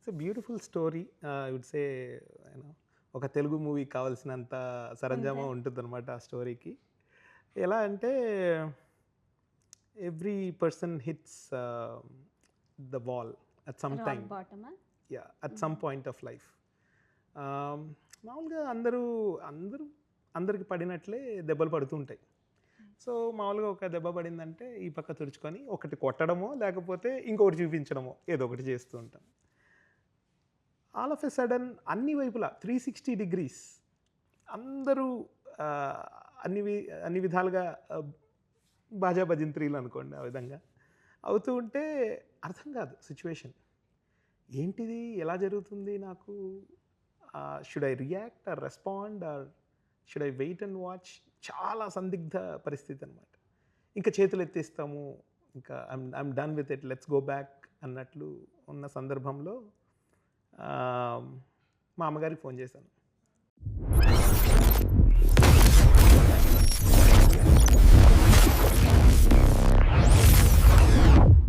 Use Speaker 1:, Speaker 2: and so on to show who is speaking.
Speaker 1: It's a beautiful story. I would say you know ఒక తెలుగు మూవీకి కావాల్సినంత
Speaker 2: ఉందా?
Speaker 1: సరంజామా ఉంటుందన్నమాట ఆ స్టోరీకి. ఎలా అంటే every person hits the wall at some
Speaker 2: rock
Speaker 1: time.
Speaker 2: బాటమా?
Speaker 1: Yeah! At some point of life. Ah, మామూలుగా అందరూ అందరికి పడినట్లే దెబ్బలు పడుతూ ఉంటాయి. సో, మామూలుగా ఒక దెబ్బ పడిందంటే ఈ పక్క తుడుచుకొని ఒకటి కొట్టడమో, లేకపోతే ఇంకొకటి చూపించడమో ఏదో ఒకటి చేస్తూ ఉంటాం. ఆల్ ఆఫ్ ఎ సడెన్ అన్ని వైపులా 360 డిగ్రీస్ అందరూ ఆహ్, అన్ని వి అన్ని విధాలుగా బాజా భజంత్రీలు అనుకోండి ఆ విధంగా అవుతూ ఉంటే అర్థం కాదు సిట్యుయేషన్. ఏంటిది? ఎలా జరుగుతుంది నాకు? Should I react or respond or should I wait and watch? చాలా సందిగ్ధ పరిస్థితి అనమాట. ఇంకా చేతులు ఎత్తేస్తాము. ఇంకా I'm done with it, let's go back అన్నట్లు ఉన్న సందర్భంలో ఆహ్, మా అమ్మగారికి ఫోన్ చేశాను.